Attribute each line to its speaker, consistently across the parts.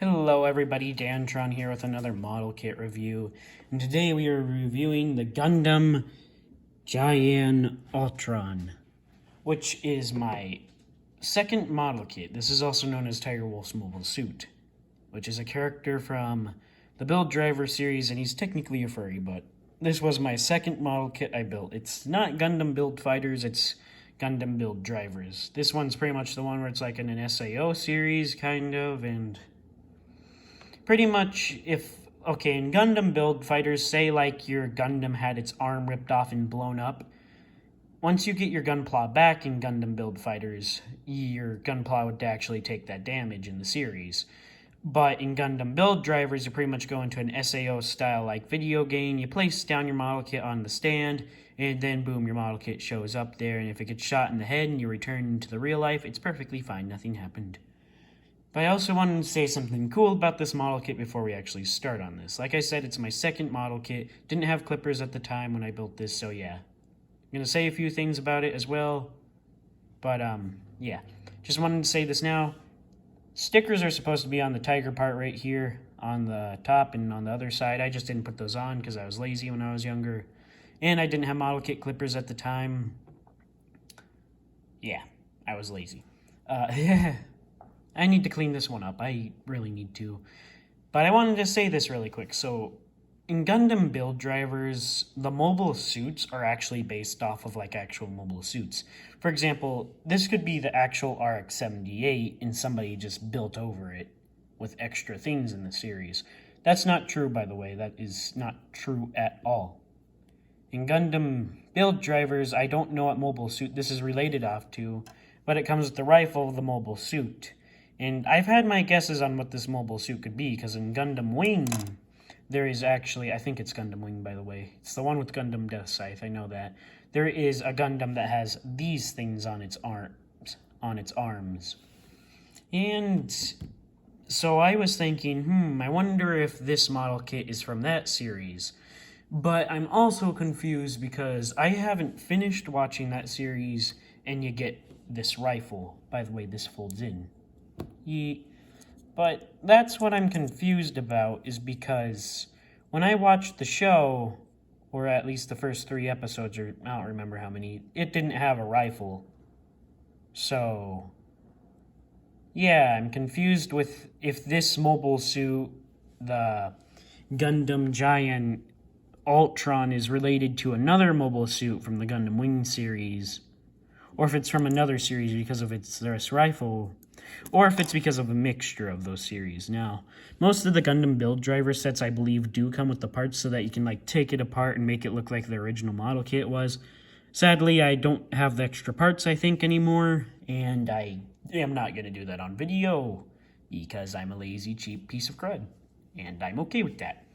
Speaker 1: Hello everybody, Altron here with another model kit review, and today we are reviewing the Gundam Jiyan Altron, which is my second model kit. This is also known as Tiger Wolf's mobile suit, which is a character from the Build Driver series, and he's technically a furry, but this was my second model kit I built. It's not Gundam Build Fighters, it's Gundam Build Drivers. This one's pretty much the one where it's like in an SAO series, kind of, and pretty much, in Gundam Build Fighters, say like your Gundam had its arm ripped off and blown up. Once you get your Gunpla back in Gundam Build Fighters, your Gunpla would actually take that damage in the series. But in Gundam Build Drivers, you pretty much go into an SAO style like video game. You place down your model kit on the stand, and then boom, your model kit shows up there. And if it gets shot in the head and you return to the real life, it's perfectly fine, nothing happened. But I also wanted to say something cool about this model kit before we actually start on this. Like I said, it's my second model kit. Didn't have clippers at the time when I built this, so yeah. I'm going to say a few things about it as well. But, yeah. Just wanted to say this now. Stickers are supposed to be on the tiger part right here on the top and on the other side. I just didn't put those on because I was lazy when I was younger. And I didn't have model kit clippers at the time. Yeah, I was lazy. I need to clean this one up. I really need to. But I wanted to say this really quick. So, in Gundam Build Drivers, the mobile suits are actually based off of, like, actual mobile suits. For example, this could be the actual RX-78, and somebody just built over it with extra things in the series. That's not true, by the way. That is not true at all. In Gundam Build Drivers, I don't know what mobile suit this is related off to, but it comes with the rifle, the mobile suit. And I've had my guesses on what this mobile suit could be, because in Gundam Wing, there is actually, I think it's Gundam Wing, by the way. It's the one with Gundam Death Scythe, I know that. There is a Gundam that has these things on its arms. And so I was thinking, I wonder if this model kit is from that series. But I'm also confused because I haven't finished watching that series, and you get this rifle. By the way, this folds in. But that's what I'm confused about, is because when I watched the show, or at least the first 3 episodes, or I don't remember how many, it didn't have a rifle. So, yeah, I'm confused with if this mobile suit, the Gundam Jiyan Altron, is related to another mobile suit from the Gundam Wing series, or if it's from another series because of this rifle, or if it's because of a mixture of those series. Now, most of the Gundam Build Driver sets, I believe, do come with the parts so that you can, like, take it apart and make it look like the original model kit was. Sadly, I don't have the extra parts, I think, anymore, and I am not going to do that on video because I'm a lazy, cheap piece of crud, and I'm okay with that.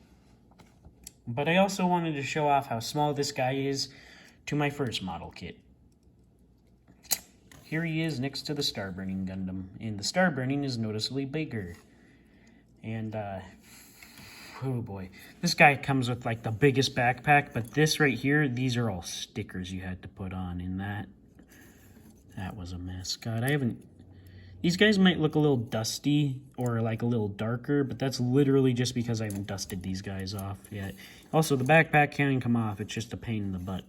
Speaker 1: But I also wanted to show off how small this guy is to my first model kit. Here he is next to the Star Burning Gundam, and the Star Burning is noticeably bigger. And, oh boy. This guy comes with, like, the biggest backpack, but this right here, these are all stickers you had to put on, and that was a mess. God, these guys might look a little dusty, or, like, a little darker, but that's literally just because I haven't dusted these guys off yet. Also, the backpack can't come off, it's just a pain in the butt.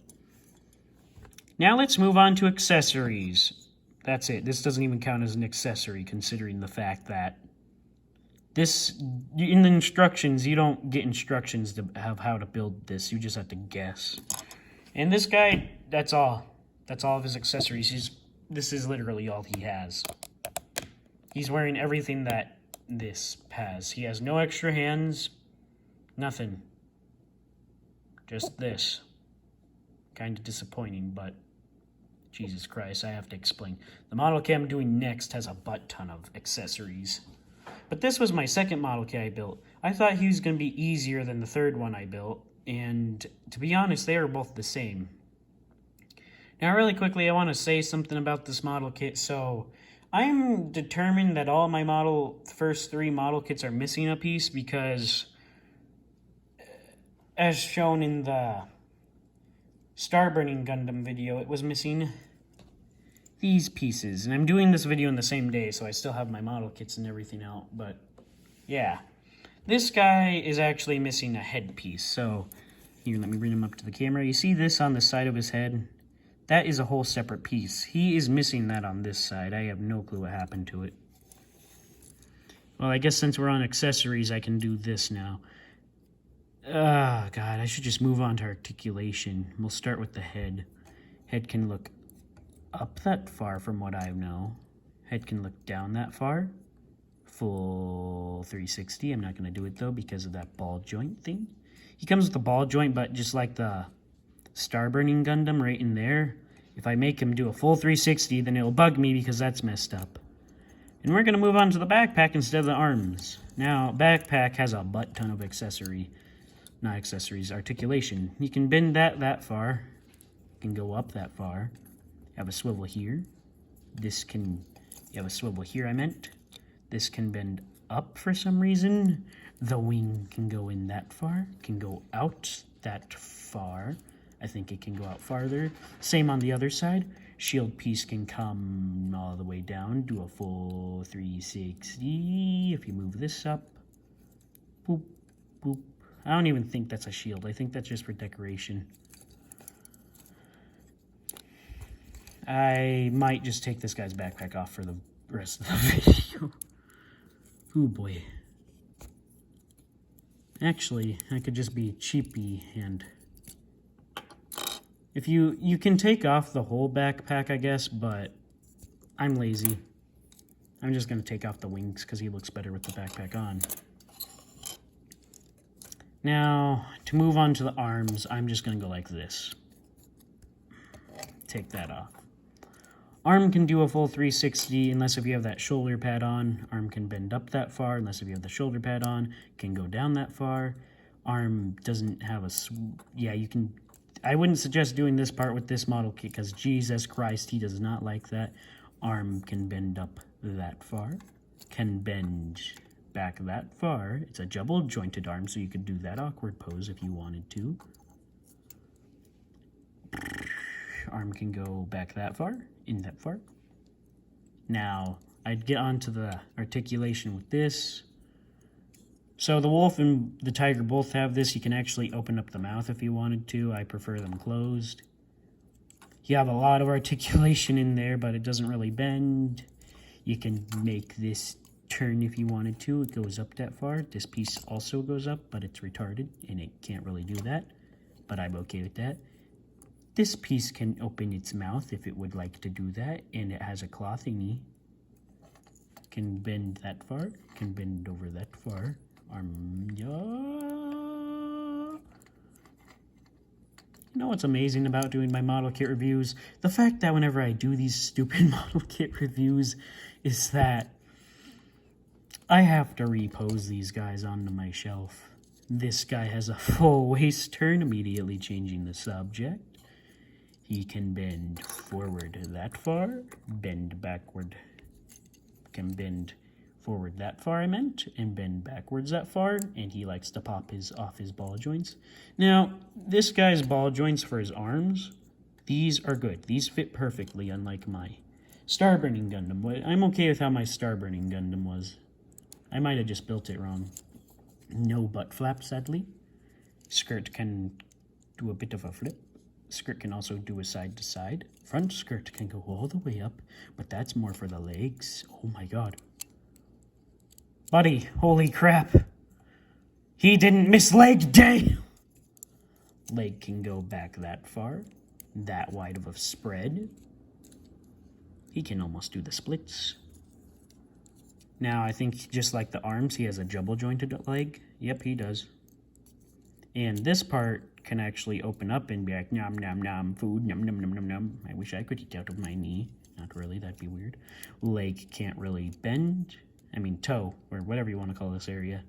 Speaker 1: Now let's move on to accessories. That's it. This doesn't even count as an accessory, considering the fact that in the instructions, you don't get instructions to have how to build this. You just have to guess. And this guy, that's all. That's all of his accessories. This is literally all he has. He's wearing everything that this has. He has no extra hands. Nothing. Just this. Kind of disappointing, but Jesus Christ, I have to explain. The model kit I'm doing next has a butt ton of accessories. But this was my second model kit I built. I thought he was going to be easier than the third one I built, and to be honest, they are both the same. Now, really quickly, I want to say something about this model kit. So, I'm determined that all my first 3 model kits are missing a piece because, as shown in the Star Burning Gundam video, it was missing these pieces. And I'm doing this video in the same day, so I still have my model kits and everything out, but Yeah. This guy is actually missing a headpiece. So, here, let me bring him up to the camera. You see this on the side of his head? That is a whole separate piece. He is missing that on this side. I have no clue what happened to it. Well, I guess since we're on accessories, I can do this now. Ah, God, I should just move on to articulation. We'll start with the head. Head can look up that far from what I know. Head can look down that far. Full 360. I'm not going to do it, though, because of that ball joint thing. He comes with a ball joint, but just like the Star Burning Gundam right in there, if I make him do a full 360, then it'll bug me because that's messed up. And we're going to move on to the backpack instead of the arms. Now, backpack has a butt ton of articulation. You can bend that far. You can go up that far. You have a swivel here. You have a swivel here, I meant. This can bend up for some reason. The wing can go in that far. Can go out that far. I think it can go out farther. Same on the other side. Shield piece can come all the way down, do a full 360. If you move this up, boop, boop. I don't even think that's a shield. I think that's just for decoration. I might just take this guy's backpack off for the rest of the video. Oh boy. Actually, I could just be cheapy and... If you can take off the whole backpack, I guess, but I'm lazy. I'm just going to take off the wings because he looks better with the backpack on. Now, to move on to the arms, I'm just going to go like this. Take that off. Arm can do a full 360 unless if you have that shoulder pad on. Arm can bend up that far unless if you have the shoulder pad on. Can go down that far. Arm doesn't have a... Yeah, you can... I wouldn't suggest doing this part with this model kit because Jesus Christ, he does not like that. Arm can bend up that far. Can bend back that far. It's a double jointed arm, so you could do that awkward pose if you wanted to. Arm can go back that far, in that far. Now, I'd get onto the articulation with this. So the wolf and the tiger both have this. You can actually open up the mouth if you wanted to. I prefer them closed. You have a lot of articulation in there, but it doesn't really bend. You can make this turn if you wanted to. It goes up that far. This piece also goes up, but it's retarded, and it can't really do that. But I'm okay with that. This piece can open its mouth if it would like to do that, and it has a claw thingy. Can bend that far. Can bend over that far. You know what's amazing about doing my model kit reviews? The fact that whenever I do these stupid model kit reviews is that I have to repose these guys onto my shelf. This guy has a full waist turn, immediately changing the subject. He can bend forward that far, bend backward. Can bend forward that far, I meant, and bend backwards that far, and he likes to pop off his ball joints. Now, this guy's ball joints for his arms, these are good. These fit perfectly, unlike my Star Burning Gundam. I'm okay with how my Star Burning Gundam was. I might have just built it wrong. No butt flap, sadly. Skirt can do a bit of a flip. Skirt can also do a side to side. Front skirt can go all the way up, but that's more for the legs. Oh my god. Buddy, holy crap. He didn't miss leg day! Leg can go back that far. That wide of a spread. He can almost do the splits. Now, I think just like the arms, he has a double jointed leg. Yep, he does. And this part can actually open up and be like, nom nom nom, food, nom nom nom nom nom. I wish I could eat out of my knee. Not really, that'd be weird. Leg can't really bend. I mean toe, or whatever you want to call this area.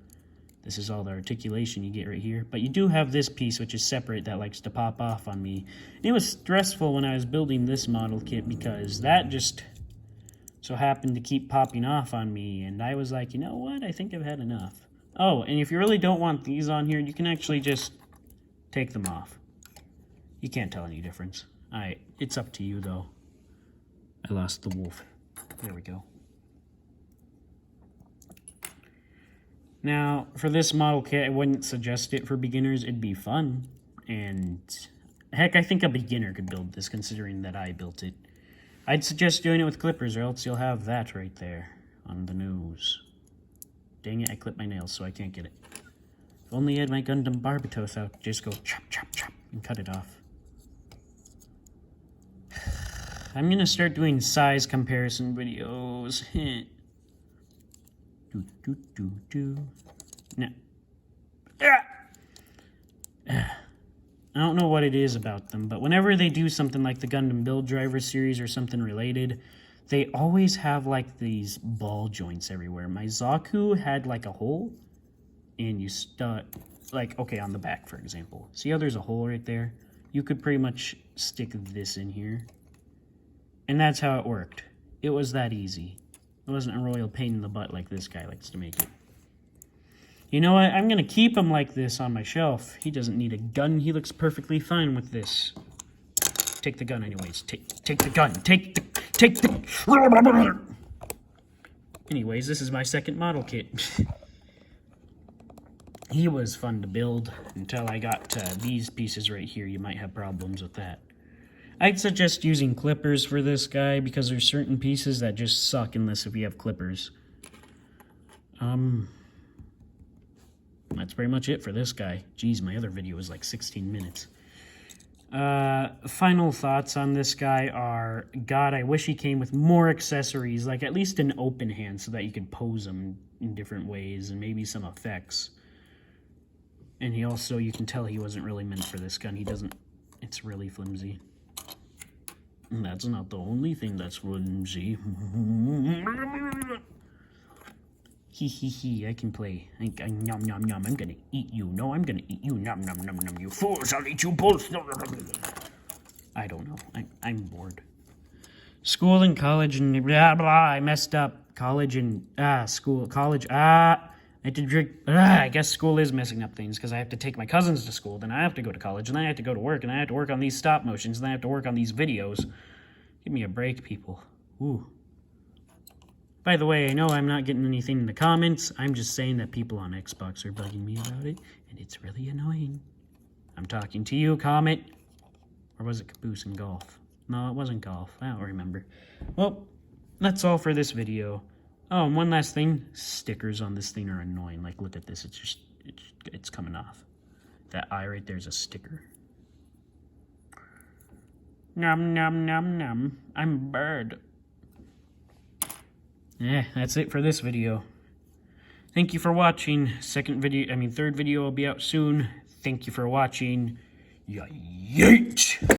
Speaker 1: This is all the articulation you get right here. But you do have this piece, which is separate, that likes to pop off on me. And it was stressful when I was building this model kit because that just so happened to keep popping off on me. And I was like, you know what? I think I've had enough. Oh, and if you really don't want these on here, you can actually just take them off. You can't tell any difference. Alright, it's up to you, though. I lost the wolf. There we go. Now, for this model kit, I wouldn't suggest it for beginners. It'd be fun. And heck, I think a beginner could build this, considering that I built it. I'd suggest doing it with clippers, or else you'll have that right there on the nose. Dang it, I clipped my nails, so I can't get it. If only I had my Gundam Barbatos out, just go chop, chop, chop, and cut it off. I'm gonna start doing size comparison videos. No. I don't know what it is about them, but whenever they do something like the Gundam Build Driver series or something related, they always have like these ball joints everywhere. My Zaku had like a hole, and you stuck, like, okay, on the back, for example. See how there's a hole right there? You could pretty much stick this in here. And that's how it worked. It was that easy. It wasn't a royal pain in the butt like this guy likes to make it. You know what? I'm going to keep him like this on my shelf. He doesn't need a gun. He looks perfectly fine with this. Take the gun anyways. Take the gun. Take the... Anyways, this is my second model kit. He was fun to build until I got these pieces right here. You might have problems with that. I'd suggest using clippers for this guy because there's certain pieces that just suck unless if you have clippers. That's pretty much it for this guy. Jeez, my other video was like 16 minutes. Final thoughts on this guy are, God, I wish he came with more accessories, like at least an open hand so that you could pose him in different ways and maybe some effects. And he also, you can tell he wasn't really meant for this gun. He doesn't, it's really flimsy. And that's not the only thing that's flimsy. Hee, I can play. Nom nom nom, I'm gonna eat you. No, I'm gonna eat you. Nom nom nom nom, you fools, I'll eat you both. I don't know. I'm bored. School and college and blah blah, I messed up. College and, school, college, I had to drink, I guess school is messing up things because I have to take my cousins to school, then I have to go to college, and then I have to go to work, and I have to work on these stop motions, and then I have to work on these videos. Give me a break, people. Ooh. By the way, I know I'm not getting anything in the comments. I'm just saying that people on Xbox are bugging me about it, and it's really annoying. I'm talking to you, comment. Or was it Caboose and Golf? No, it wasn't Golf. I don't remember. Well, that's all for this video. Oh, and one last thing. Stickers on this thing are annoying. Like, look at this. It's coming off. That eye right there's a sticker. Nom, nom, nom, nom. I'm a bird. Yeah, that's it for this video. Thank you for watching. Third video will be out soon. Thank you for watching. Yeet!